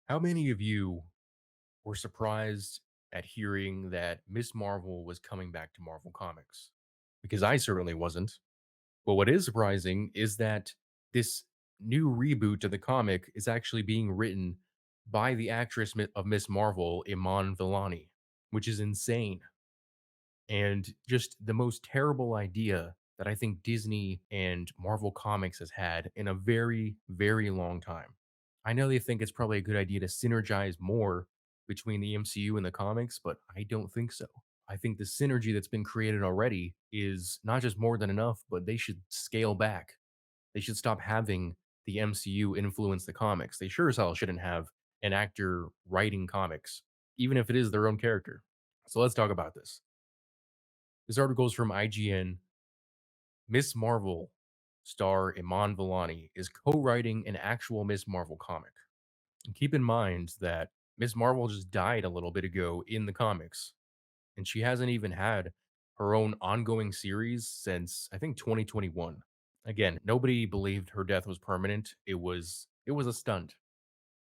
How many of you were surprised at hearing that Miss Marvel was coming back to Marvel Comics? Because I certainly wasn't. But what is surprising is that this new reboot of the comic is actually being written by the actress of Miss Marvel, Iman Vellani, which is insane and just the most terrible idea that I think Disney and Marvel Comics has had in a very, very long time. I know they think it's probably a good idea to synergize more between the MCU and the comics, but I don't think so. I think the synergy that's been created already is not just more than enough, but they should scale back. They should stop having the MCU influence the comics. They sure as hell shouldn't have an actor writing comics, even if it is their own character. So let's talk about this. This article is from IGN. Miss Marvel star Iman Vellani is co-writing an actual Miss Marvel comic. And keep in mind that Miss Marvel just died a little bit ago in the comics, and she hasn't even had her own ongoing series since I think 2021. Again, nobody believed her death was permanent. It was a stunt.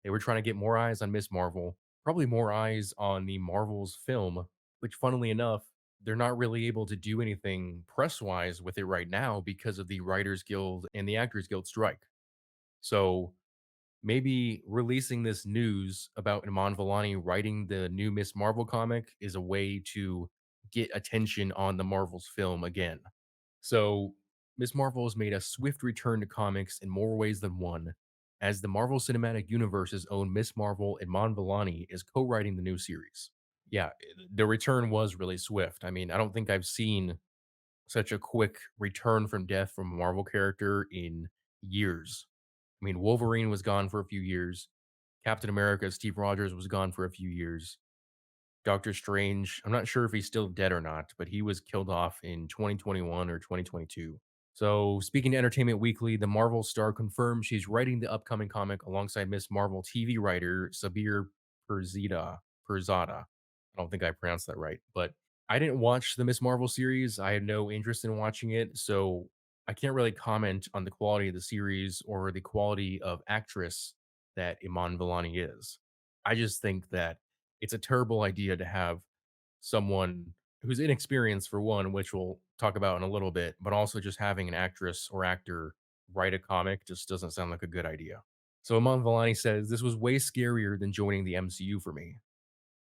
They were trying to get more eyes on Miss Marvel, probably more eyes on the Marvel's film, which funnily enough, they're not really able to do anything press-wise with it right now because of the Writers Guild and the Actors Guild strike. So, maybe releasing this news about Iman Vellani writing the new Miss Marvel comic is a way to get attention on the Marvel's film again. So, Miss Marvel has made a swift return to comics in more ways than one, as the Marvel Cinematic Universe's own Miss Marvel and Iman Vellani is co-writing the new series. Yeah, the return was really swift. I mean, I don't think I've seen such a quick return from death from a Marvel character in years. I mean, Wolverine was gone for a few years. Captain America, Steve Rogers was gone for a few years. Doctor Strange, I'm not sure if he's still dead or not, but he was killed off in 2021 or 2022. So, speaking to Entertainment Weekly, the Marvel star confirmed she's writing the upcoming comic alongside Miss Marvel TV writer Sabir Perzada. I don't think I pronounced that right, but I didn't watch the Miss Marvel series. I had no interest in watching it, so I can't really comment on the quality of the series or the quality of actress that Iman Vellani is. I just think that it's a terrible idea to have someone who's inexperienced for one, which we'll talk about in a little bit, but also just having an actress or actor write a comic just doesn't sound like a good idea. So Iman Vellani says this was way scarier than joining the MCU for me.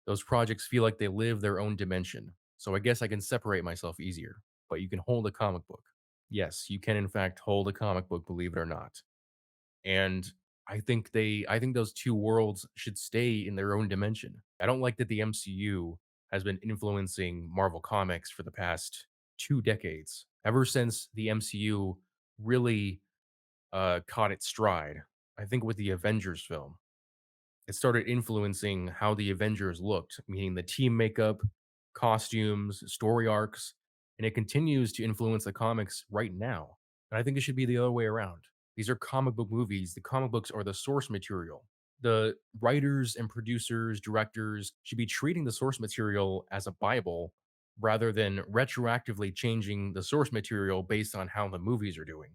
Those projects feel like they live their own dimension. So I guess I can separate myself easier. But you can hold a comic book. Yes, you can in fact hold a comic book, believe it or not. And I think those two worlds should stay in their own dimension. I don't like that the MCU has been influencing Marvel Comics for the past 2 decades. Ever since the MCU really caught its stride, I think with the Avengers film, it started influencing how the Avengers looked, meaning the team makeup, costumes, story arcs, and it continues to influence the comics right now. And I think it should be the other way around. These are comic book movies. The comic books are the source material. The writers and producers, directors should be treating the source material as a Bible rather than retroactively changing the source material based on how the movies are doing.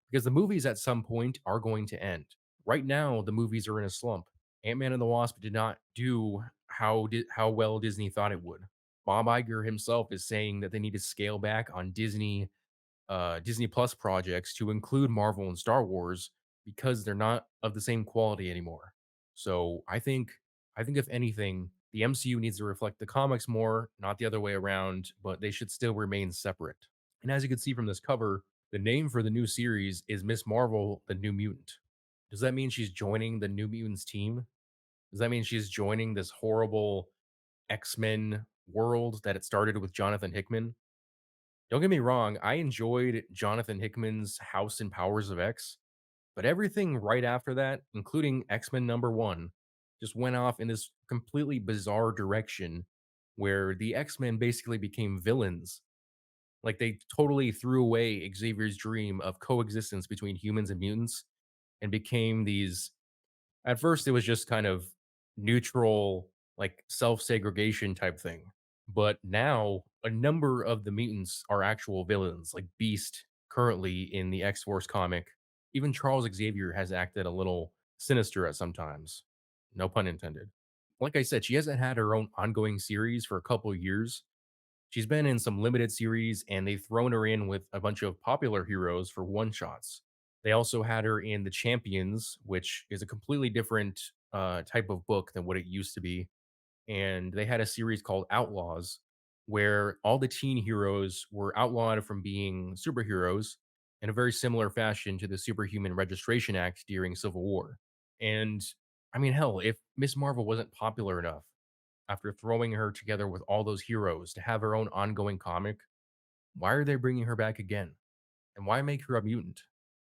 Because the movies at some point are going to end. Right now, the movies are in a slump. Ant-Man and the Wasp did not do how well Disney thought it would. Bob Iger himself is saying that they need to scale back on Disney Plus projects to include Marvel and Star Wars because they're not of the same quality anymore. So I think if anything, the MCU needs to reflect the comics more, not the other way around, but they should still remain separate. And as you can see from this cover, the name for the new series is Miss Marvel, the New Mutant. Does that mean she's joining the New Mutants team? Does that mean she's joining this horrible X-Men world that it started with Jonathan Hickman? Don't get me wrong, I enjoyed Jonathan Hickman's House and Powers of X, but everything right after that, including X-Men number 1, just went off in this completely bizarre direction where the X-Men basically became villains. Like they totally threw away Xavier's dream of coexistence between humans and mutants and became these. At first, it was just kind of neutral, like self-segregation type thing. But now a number of the mutants are actual villains, like Beast currently in the X-Force comic. Even Charles Xavier has acted a little sinister at sometimes. No pun intended. Like I said, she hasn't had her own ongoing series for a couple of years. She's been in some limited series and they've thrown her in with a bunch of popular heroes for one shots. They also had her in The Champions, which is a completely different type of book than what it used to be. And they had a series called Outlaws, where all the teen heroes were outlawed from being superheroes in a very similar fashion to the Superhuman Registration Act during Civil War. And I mean, hell, if Miss Marvel wasn't popular enough after throwing her together with all those heroes to have her own ongoing comic, why are they bringing her back again? And why make her a mutant?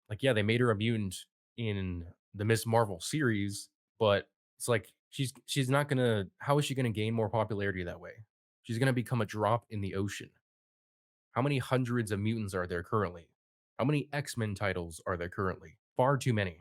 Like, yeah, they made her a mutant in the Miss Marvel series, but it's like she's not gonna. How is she gonna gain more popularity that way? She's gonna become a drop in the ocean. How many hundreds of mutants are there currently? How many X-Men titles are there currently? Far too many.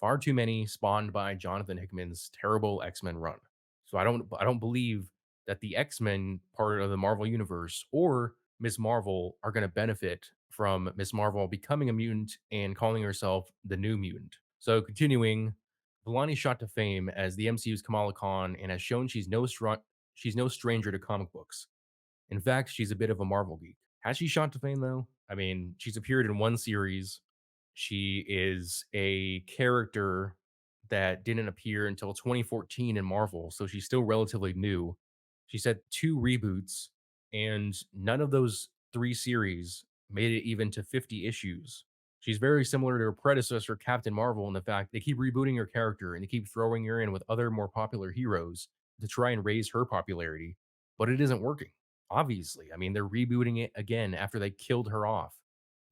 Far too many spawned by Jonathan Hickman's terrible X-Men run. So I don't believe that the X-Men part of the Marvel universe or Miss Marvel are going to benefit from Miss Marvel becoming a mutant and calling herself the new mutant. So continuing, Vellani shot to fame as the MCU's Kamala Khan and has shown she's no stranger to comic books. In fact, she's a bit of a Marvel geek. Has she shot to fame though? I mean, she's appeared in one series. She is a character that didn't appear until 2014 in Marvel, so she's still relatively new. She's had two reboots, and none of those three series made it even to 50 issues. She's very similar to her predecessor, Captain Marvel, in the fact they keep rebooting her character and they keep throwing her in with other more popular heroes to try and raise her popularity, but it isn't working. Obviously, I mean, they're rebooting it again after they killed her off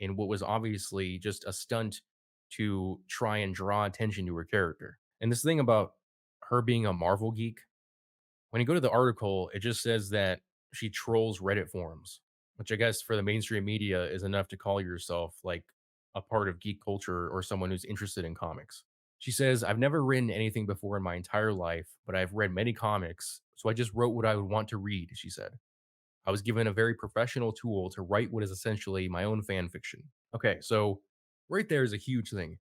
in what was obviously just a stunt to try and draw attention to her character. And this thing about her being a Marvel geek, when you go to the article, it just says that she trolls Reddit forums, which I guess for the mainstream media is enough to call yourself like a part of geek culture or someone who's interested in comics. She says, I've never written anything before in my entire life, but I've read many comics, so I just wrote what I would want to read, she said. I was given a very professional tool to write what is essentially my own fan fiction. Okay, so right there is a huge thing.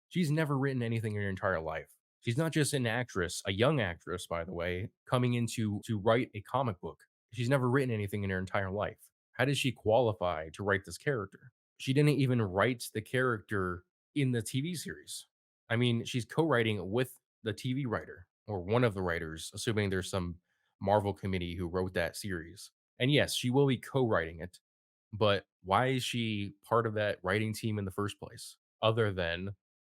She's never written anything in her entire life. She's not just an actress, a young actress, by the way, coming into to write a comic book. She's never written anything in her entire life. How does she qualify to write this character? She didn't even write the character in the TV series. I mean, she's co-writing with the TV writer or one of the writers, assuming there's some Marvel committee who wrote that series. And yes, she will be co-writing it, but why is she part of that writing team in the first place? Other than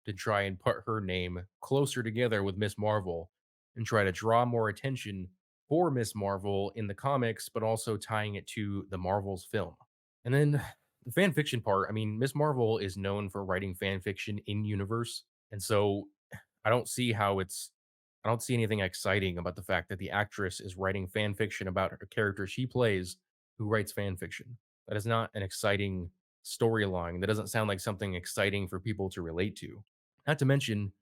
to try and put her name closer together with Miss Marvel and try to draw more attention for Miss Marvel in the comics, but also tying it to the Marvel's film. And then the fan fiction part, I mean, Miss Marvel is known for writing fan fiction in universe. And so I don't see how it's I don't see anything exciting about the fact that the actress is writing fan fiction about a character she plays who writes fan fiction. That is not an exciting storyline. That doesn't sound like something exciting for people to relate to. Not to mention,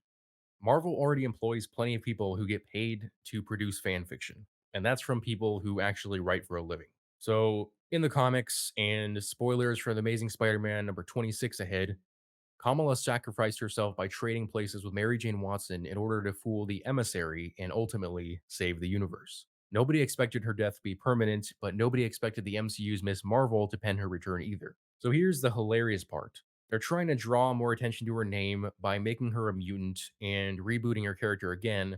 Marvel already employs plenty of people who get paid to produce fan fiction, and that's from people who actually write for a living. So, in the comics, and spoilers for The Amazing Spider Man number 26 ahead, Kamala sacrificed herself by trading places with Mary Jane Watson in order to fool the emissary and ultimately save the universe. Nobody expected her death to be permanent, but nobody expected the MCU's Miss Marvel to pen her return either. So here's the hilarious part. They're trying to draw more attention to her name by making her a mutant and rebooting her character again,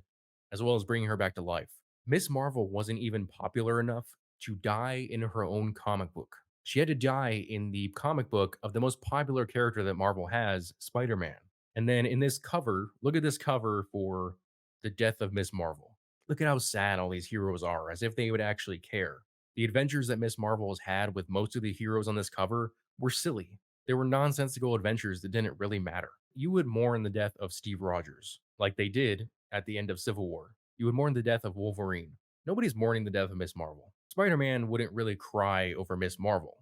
as well as bringing her back to life. Miss Marvel wasn't even popular enough to die in her own comic book. She had to die in the comic book of the most popular character that Marvel has, Spider Man. And then in this cover, look at this cover for the death of Miss Marvel. Look at how sad all these heroes are, as if they would actually care. The adventures that Miss Marvel has had with most of the heroes on this cover were silly. They were nonsensical adventures that didn't really matter. You would mourn the death of Steve Rogers, like they did at the end of Civil War. You would mourn the death of Wolverine. Nobody's mourning the death of Miss Marvel. Spider Man wouldn't really cry over Miss Marvel.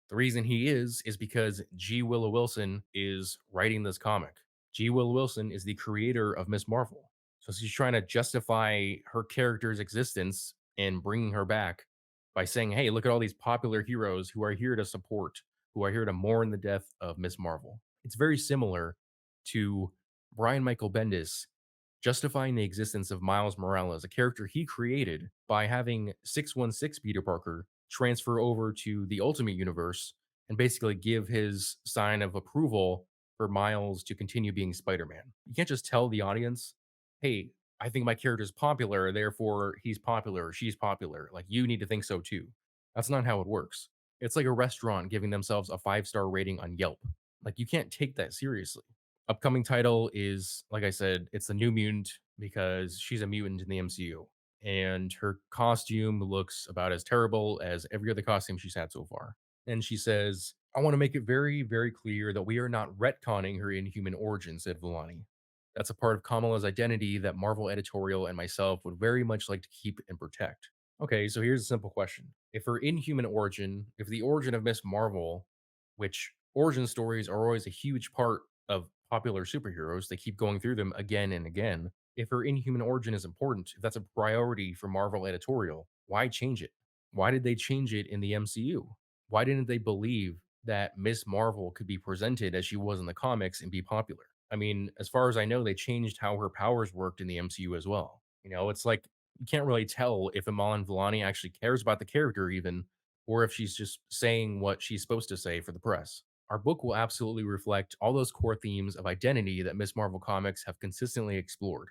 The reason he is because G. Willow Wilson is writing this comic. G. Willow Wilson is the creator of Miss Marvel. So she's trying to justify her character's existence and bringing her back by saying, hey, look at all these popular heroes who are here to support, who are here to mourn the death of Miss Marvel. It's very similar to Brian Michael Bendis justifying the existence of Miles Morales, a character he created, by having 616 Peter Parker transfer over to the Ultimate Universe and basically give his sign of approval for Miles to continue being Spider Man. You can't just tell the audience, hey, I think my character is popular, therefore he's popular or she's popular. Like, you need to think so too. That's not how it works. It's like a restaurant giving themselves a 5-star rating on Yelp. Like, you can't take that seriously. Upcoming title is, like I said, it's the New Mutant because she's a mutant in the MCU. And her costume looks about as terrible as every other costume she's had so far. And she says, I want to make it very, very clear that we are not retconning her inhuman origin, said Vellani. That's a part of Kamala's identity that Marvel editorial and myself would very much like to keep and protect. Okay, so here's a simple question. If her inhuman origin, if the origin of Miss Marvel, which origin stories are always a huge part of popular superheroes, they keep going through them again and again. If her inhuman origin is important, if that's a priority for Marvel editorial, why change it? Why did they change it in the MCU? Why didn't they believe that Miss Marvel could be presented as she was in the comics and be popular? I mean, as far as I know, they changed how her powers worked in the MCU as well. It's like you can't really tell if Iman Vellani actually cares about the character even, or if she's just saying what she's supposed to say for the press. Our book will absolutely reflect all those core themes of identity that Miss Marvel comics have consistently explored.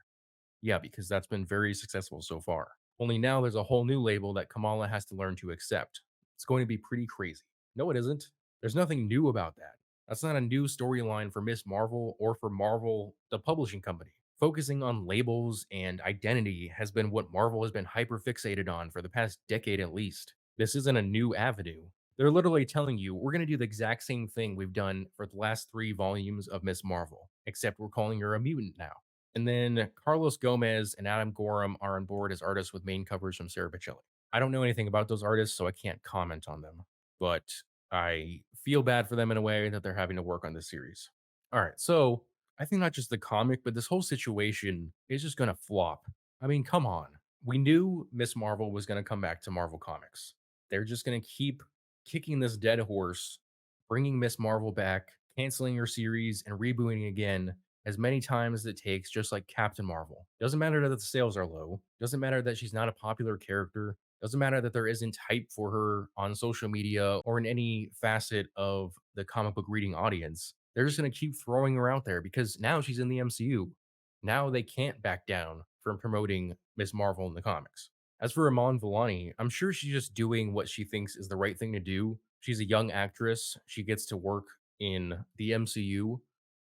Yeah, because that's been very successful so far. Only now there's a whole new label that Kamala has to learn to accept. It's going to be pretty crazy. No, it isn't. There's nothing new about that. That's not a new storyline for Miss Marvel or for Marvel, the publishing company. Focusing on labels and identity has been what Marvel has been hyper fixated on for the past decade at least. This isn't a new avenue. They're literally telling you, we're going to do the exact same thing we've done for the last 3 volumes of Miss Marvel, except we're calling her a mutant now. And then Carlos Gomez and Adam Gorham are on board as artists with main covers from Sarah Bocelli. I don't know anything about those artists, so I can't comment on them, but I feel bad for them in a way that they're having to work on this series. All right, so I think not just the comic, but this whole situation is just going to flop. I mean, come on. We knew Miss Marvel was going to come back to Marvel Comics. They're just going to keep kicking this dead horse, bringing Miss Marvel back, canceling her series, and rebooting again as many times as it takes, just like Captain Marvel. Doesn't matter that the sales are low. Doesn't matter that she's not a popular character. Doesn't matter that there isn't hype for her on social media or in any facet of the comic book reading audience. They're just going to keep throwing her out there because now she's in the MCU. Now they can't back down from promoting Miss Marvel in the comics. As for Iman Vellani, I'm sure she's just doing what she thinks is the right thing to do. She's a young actress. She gets to work in the MCU.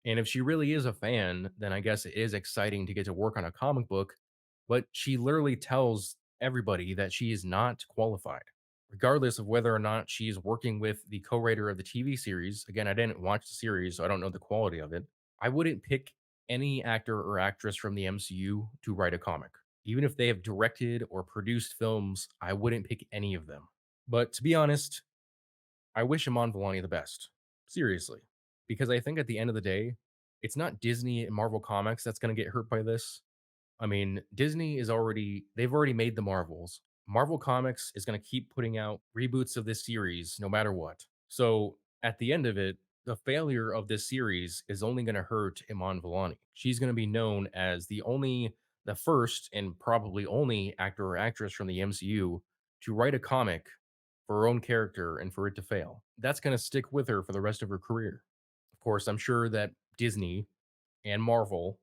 And if she really is a fan, then I guess it is exciting to get to work on a comic book. But she literally tells everybody that she is not qualified, regardless of whether or not she's working with the co writer of the TV series. Again, I didn't watch the series, so I don't know the quality of it. I wouldn't pick any actor or actress from the MCU to write a comic. Even if they have directed or produced films, I wouldn't pick any of them. But to be honest, I wish Iman Vellani the best. Seriously. Because I think at the end of the day, it's not Disney and Marvel Comics that's going to get hurt by this. I mean, Disney is they've already made the Marvels. Marvel Comics is going to keep putting out reboots of this series no matter what. So at the end of it, the failure of this series is only going to hurt Iman Vellani. She's going to be known as the first and probably only actor or actress from the MCU to write a comic for her own character and for it to fail. That's going to stick with her for the rest of her career. Of course, I'm sure that Disney and Marvel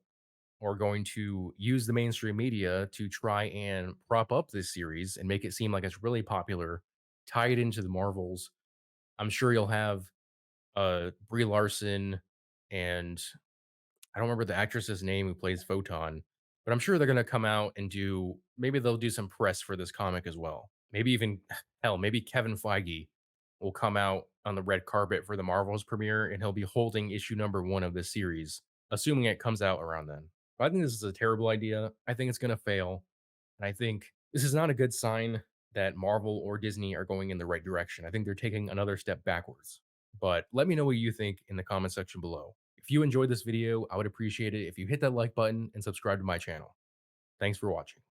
are going to use the mainstream media to try and prop up this series and make it seem like it's really popular, tie it into the Marvels. I'm sure you'll have Brie Larson and I don't remember the actress's name who plays Photon, but I'm sure they're gonna come out and maybe they'll do some press for this comic as well. Maybe even hell, maybe Kevin Feige will come out on the red carpet for the Marvels premiere and he'll be holding issue number 1 of this series, assuming it comes out around then. But I think this is a terrible idea. I think it's gonna fail. And I think this is not a good sign that Marvel or Disney are going in the right direction. I think they're taking another step backwards. But let me know what you think in the comment section below. If you enjoyed this video, I would appreciate it if you hit that like button and subscribe to my channel. Thanks for watching.